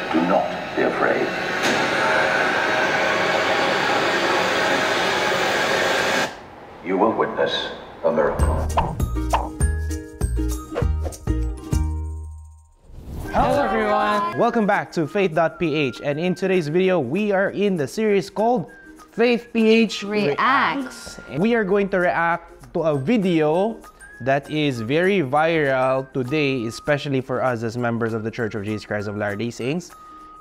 Do not be afraid. You will witness a miracle. Hello everyone! Welcome back to Faith.ph, and in today's video, we are in the series called Faith.ph Reacts. We are going to react to a video that is very viral today, especially for us as members of the Church of Jesus Christ of Latter-day Saints.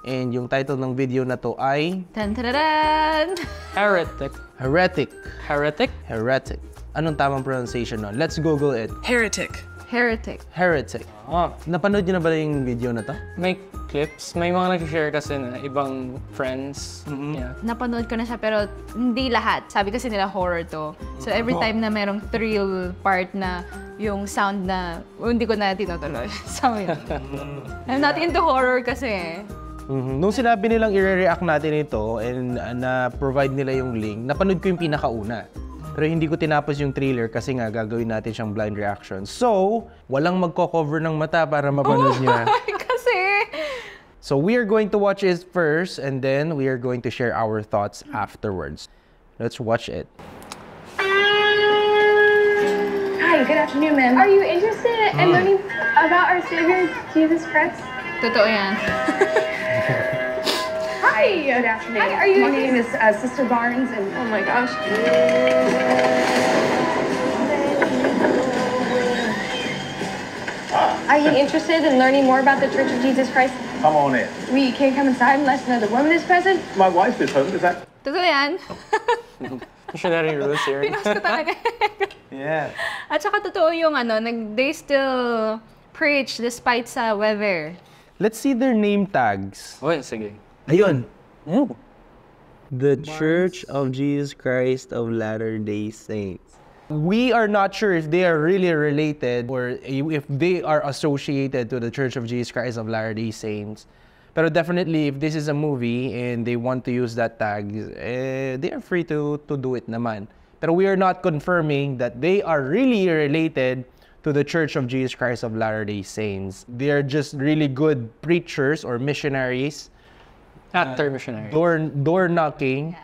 And yung title ng video na to ay... Tan-tan-tan! Heretic. Heretic. Heretic? Heretic. Anong tamang pronunciation nun? Let's Google it. Heretic. Heretic. Heretic. Oh, Napanood niyo na ba yung video na to? may clips. May mga nag-share kasi na ibang friends. Yeah. Napanood ko na siya pero hindi lahat. Sabi kasi nila horror to. So every time na merong thrill part na yung sound na hindi ko na tinutuloy. So yun. I'm not into horror kasi. Nung sinabi nilang i-react natin ito and na-provide nila yung link, napanood ko yung pinakauna. Pero hindi ko tinapos yung trailer kasi nga gagawin natin siyang blind reaction. So, walang magko-cover ng mata para mapanood niya. Kasi... So, we are going to watch it first and then we are going to share our thoughts afterwards. Let's watch it. Hi, good afternoon, ma'am. Are you interested in learning about our Savior, Jesus Christ? Totoo yan. Hi, good afternoon. Hi, are you? My name is Sister Barnes, and oh my gosh. Are you interested in learning more about the Church of Jesus Christ? Come on in. We can't come inside unless another woman is present. My wife is home, is that? Totoo yan. Missionary rules here. Pinost ko talaga. Yeah. At saka totoo yung they still preach despite sa weather. Let's see their name tags. Uy, sige. Ayun. Oh. The Church of Jesus Christ of Latter-day Saints. We are not sure if they are really related or if they are associated to the Church of Jesus Christ of Latter-day Saints. Pero definitely, if this is a movie and they want to use that tag, they are free to do it naman. Pero we are not confirming that they are really related to the Church of Jesus Christ of Latter-day Saints. They are just really good preachers or missionaries. Actor missionary. Door knocking.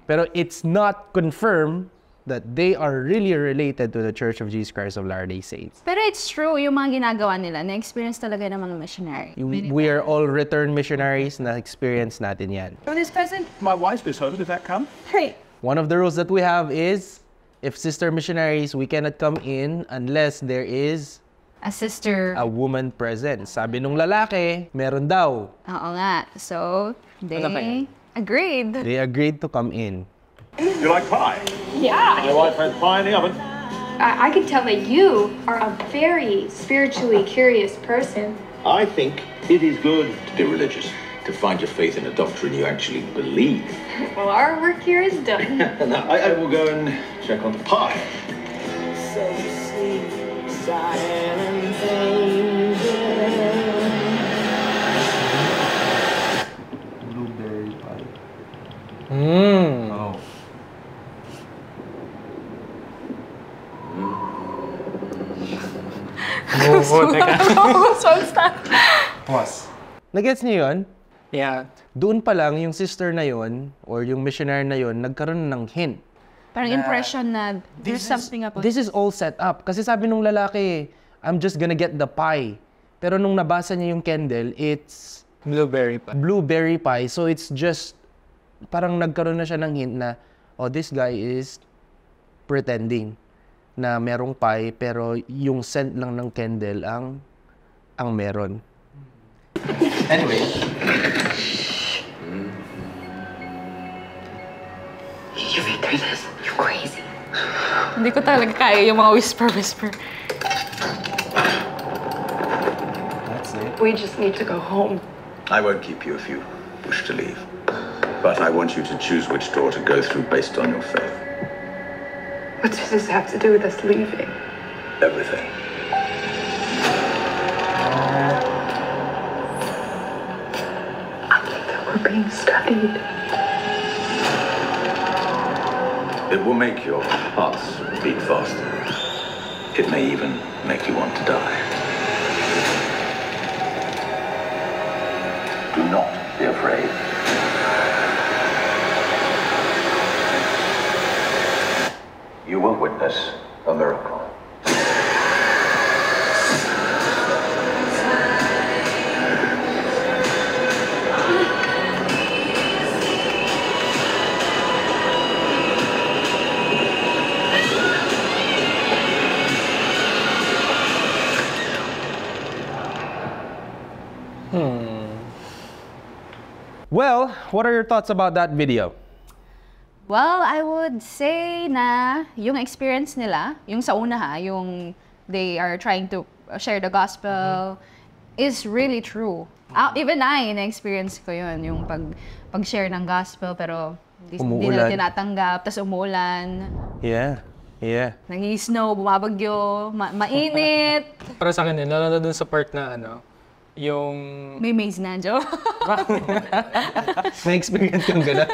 Pero it's not confirmed that they are really related to the Church of Jesus Christ of Latter-day Saints. Pero it's true, yung mga ginagawa nila, na-experience talaga ng mga missionary. We are all returned missionaries, na-experience natin yan. Woman is present. My wife is home, does that come? Great. One of the rules that we have is, if sister missionaries, we cannot come in unless there is A sister. a woman present. Sabi nung lalaki, meron daw. Oo nga. So, they Ano kaya? agreed. They agreed to come in. You like pie? Yeah. My wife has pie in the oven. I can tell that you are a very spiritually curious person. I think it is good to be religious, to find your faith in a doctrine you actually believe. Well, our work here is done. Now, I will go and check on the pie. Blueberry pie. Oh. Teka. Pause. Nagets niyo yun? Yeah. Doon pa lang, yung sister na yun, or yung missionary na yun, nagkaroon ng hint. Parang impression na there's something about This is all set up. Kasi sabi nung lalaki, I'm just gonna get the pie. Pero nung nabasa niya yung candle, it's Blueberry pa. blueberry pie. So it's just, parang nagkaroon na siya ng hint na, oh, this guy is pretending na merong pie, pero yung scent lang ng candle ang meron. Anyway. You read through this? You're crazy. Hindi ko talaga kaya yung mga whisper. That's it. We just need to go home. I won't keep you if you wish to leave. But I want you to choose which door to go through based on your faith. What does this have to do with us leaving? Everything. I think that we're being studied. It will make your hearts beat faster. It may even make you want to die. Do Do not be afraid. You will witness a miracle. Well, what are your thoughts about that video? Well, I would say na yung experience nila, yung sa una yung they are trying to share the gospel is really true. Even I, na-experience ko yun, yung pag-share ng gospel, pero hindi nila tinatanggap, tas umulan. Yeah. Nag-i-snow, bumabagyo, mainit. Para sa akin, lalo na dun sa part na yung... May maze na, Joe. Na-experience kang gano'n?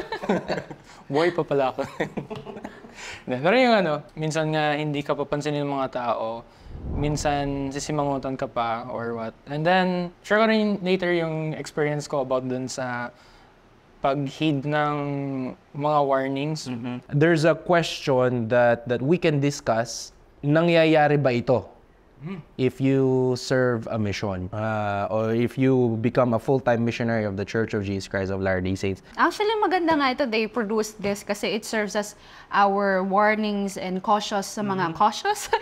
Boy pa pala ako. Pero yung minsan nga hindi ka papansinin ng mga tao, minsan sisimangutan ka pa or what. And then, share ko rin later yung experience ko about dun sa pag-heed ng mga warnings. There's a question that we can discuss. Nangyayari ba ito? If you serve a mission or if you become a full-time missionary of the Church of Jesus Christ of Latter-day Saints. Actually, maganda nga ito. They produced this kasi it serves as our warnings and cautious sa mga cautious?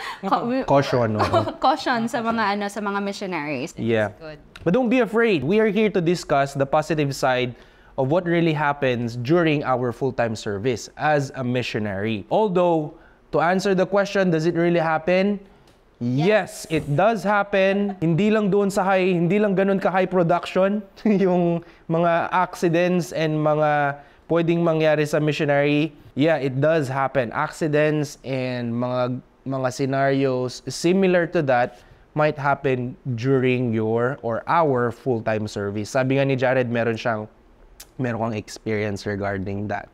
Caution. Caution sa mga sa mga missionaries. Yeah. Good. But don't be afraid. We are here to discuss the positive side of what really happens during our full-time service as a missionary. Although, to answer the question, does it really happen? Yes, it does happen. Hindi lang ganun ka-high production yung mga accidents and mga pwedeng mangyari sa missionary. Yeah, it does happen. Accidents and mga scenarios similar to that might happen during your or our full-time service. Sabi nga ni Jared, meron kang experience regarding that.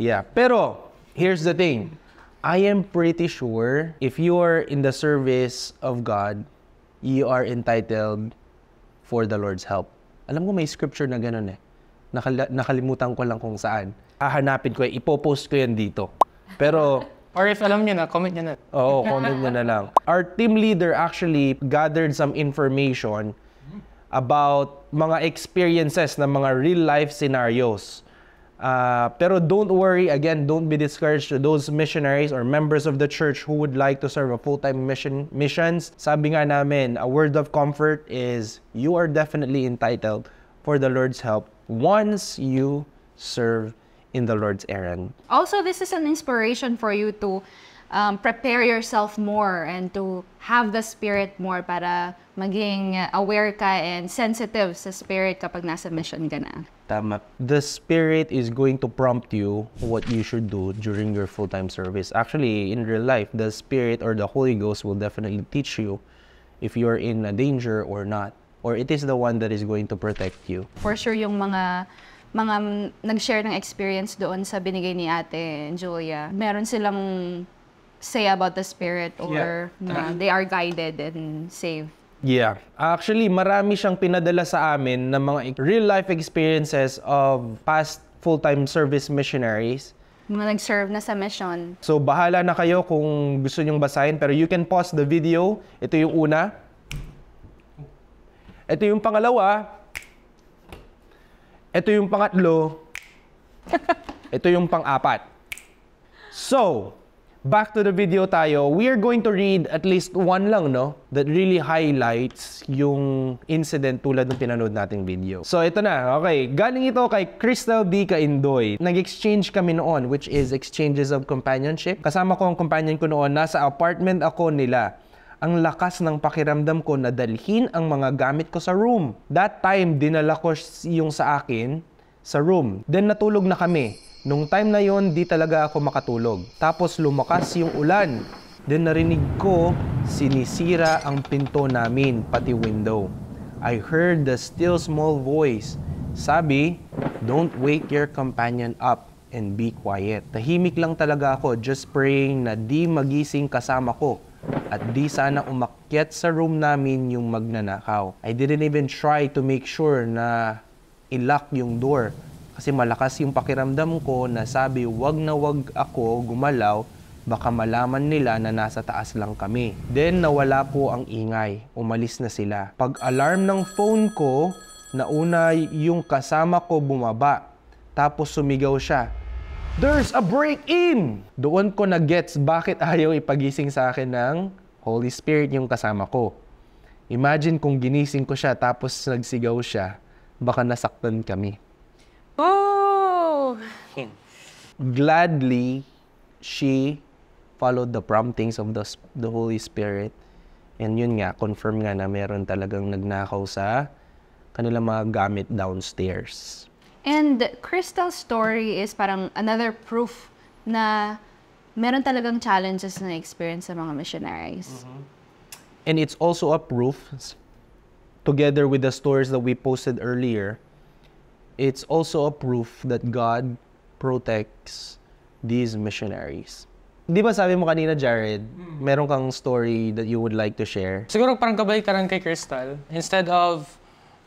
Yeah, pero here's the thing. I am pretty sure if you are in the service of God, you are entitled for the Lord's help. Alam ko may scripture na ganun eh. Nakalimutan ko lang kung saan. Hahanapin ko, ipopost ko yan dito. Pero... Or if alam niyo na, comment niyo na. Oo, comment niyo na lang. Our team leader actually gathered some information about mga experiences na mga real-life scenarios. Pero don't worry, again, don't be discouraged to those missionaries or members of the church who would like to serve a full-time missions. Sabi nga namin, a word of comfort is you are definitely entitled for the Lord's help once you serve in the Lord's errand. Also, this is an inspiration for you to prepare yourself more and to have the Spirit more para maging aware ka and sensitive sa Spirit kapag nasa mission ka na. Tama. The Spirit is going to prompt you what you should do during your full-time service. Actually, in real life, the Spirit or the Holy Ghost will definitely teach you if you're in a danger or not. Or it is the one that is going to protect you. For sure, yung mga nag-share ng experience doon sa binigay ni Ate Julia, meron silang say about the Spirit or they are guided and saved. Yeah. Actually, marami siyang pinadala sa amin ng mga real-life experiences of past full-time service missionaries. Mga nag-serve na sa mission. So, bahala na kayo kung gusto nyong basahin. Pero you can pause the video. Ito yung una. Ito yung pangalawa. Ito yung pangatlo. Ito yung pang-apat. So, back to the video tayo. We are going to read at least one lang, no? That really highlights yung incident tulad ng pinanood nating video. So, ito na. Okay. Galing ito kay Crystal D. Kaindoy. Nag-exchange kami noon, which is exchanges of companionship. Kasama ko ang companion ko noon. Nasa apartment ako nila. Ang lakas ng pakiramdam ko na dalhin ang mga gamit ko sa room. That time, dinala ko yung sa akin sa room. Then, natulog na kami. Nung time na yon, di talaga ako makatulog. Tapos lumakas yung ulan. Then narinig ko, sinisira ang pinto namin, pati window. I heard the still small voice. Sabi, don't wake your companion up and be quiet. Tahimik lang talaga ako, just praying na di magising kasama ko. at di sana umakyat sa room namin yung magnanakaw. I didn't even try to make sure na i-lock yung door kasi malakas yung pakiramdam ko na sabi wag na wag ako gumalaw, baka malaman nila na nasa taas lang kami. Then nawala po ang ingay, umalis na sila. Pag-alarm ng phone ko, nauna yung kasama ko bumaba, tapos sumigaw siya, "There's a break-in!" Doon ko na-gets bakit ayaw ipagising sa akin ng Holy Spirit yung kasama ko. Imagine kung ginising ko siya tapos nagsigaw siya, baka nasaktan kami. Oh! Gladly, she followed the promptings of the Holy Spirit. And yun nga, confirm nga na meron talagang nagnakaw sa kanilang mga gamit downstairs. And Crystal's story is parang another proof na meron talagang challenges na experience sa mga missionaries. And it's also a proof, together with the stories that we posted earlier, it's also a proof that God protects these missionaries. Di ba sabi mo kanina, Jared, meron kang story that you would like to share? Siguro parang kabalikaran kay Crystal. Instead of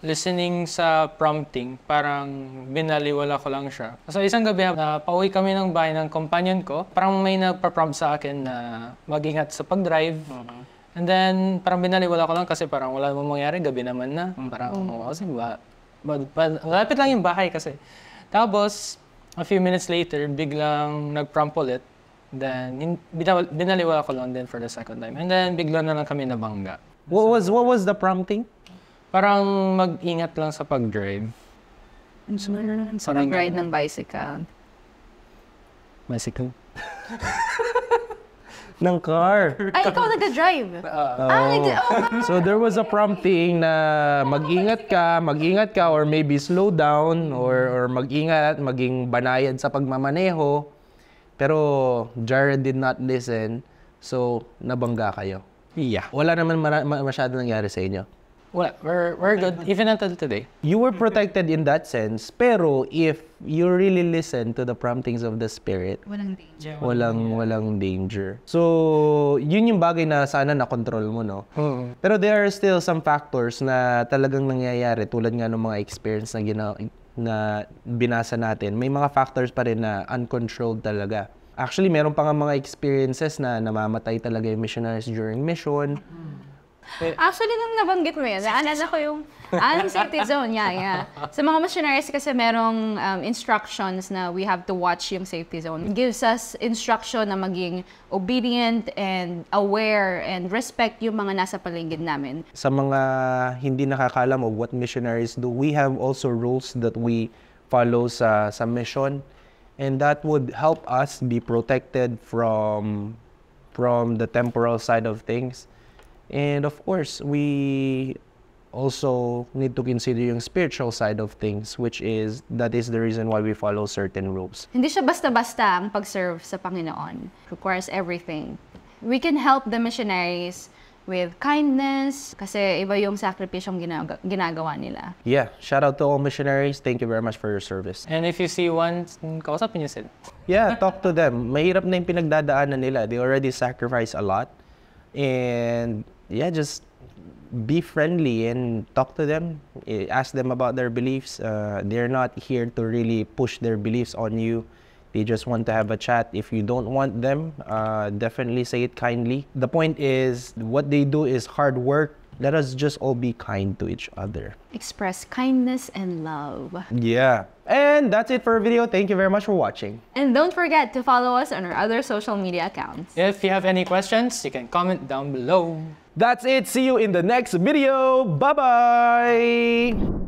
listening sa prompting, parang binaliwala ko lang siya. So isang gabi, pauwi kami ng bahay ng companion ko. Parang may nagpa-prompt sa akin na mag-ingat sa pag-drive. And then, parang binaliwala ko lang kasi parang wala namang mangyari, gabi naman na. Parang, kasi malapit lang yung bahay kasi. Tapos, a few minutes later, biglang nag-prompt ulit. Then, binaliwala ko lang din for the second time. And then, bigla na lang kami nabangga. What was the prompting? Parang mag-ingat lang sa pag-drive. Sa pag-ride ng bicycle. Bicycle? Ng car. Ay, ikaw nag-drive? So there was a prompting na mag-ingat ka or maybe slow down or mag-ingat, maging banayad sa pagmamaneho. Pero Jared did not listen, so nabangga kayo. Yeah. Wala naman masyado nangyari sa inyo. Wala. We're good. Even until today. You were protected in that sense, pero if you really listen to the promptings of the Spirit, Walang danger. walang danger. So, yun yung bagay na sana na-control mo, no? Pero there are still some factors na talagang nangyayari tulad nga ng mga experience na binasa natin. May mga factors pa rin na uncontrolled talaga. Actually, meron pa nga mga experiences na namamatay talaga yung missionaries during mission. Actually, nung nabanggit mo yun, naalala ko yung safety zone. Yeah. Sa mga missionaries kasi merong instructions na we have to watch yung safety zone. It gives us instruction na maging obedient and aware and respect yung mga nasa paligid namin. Sa mga hindi nakakalam of what missionaries do, we have also rules that we follow sa mission. And that would help us be protected from the temporal side of things. And of course, we also need to consider yung spiritual side of things, that is the reason why we follow certain rules. Hindi siya basta-basta ang pag-serve sa Panginoon. It requires everything. We can help the missionaries with kindness kasi iba yung sakripisyong ginagawa nila. Yeah, shout out to all missionaries. Thank you very much for your service. And if you see one, kausapin niyo sila. Yeah, talk to them. Mahirap na yung pinagdadaanan nila. They already sacrificed a lot. And yeah, just be friendly and talk to them. Ask them about their beliefs. They're not here to really push their beliefs on you. They just want to have a chat. If you don't want them, definitely say it kindly. The point is, what they do is hard work. Let us just all be kind to each other. Express kindness and love. Yeah. And that's it for our video. Thank you very much for watching. And don't forget to follow us on our other social media accounts. If you have any questions, you can comment down below. That's it. See you in the next video. Bye-bye.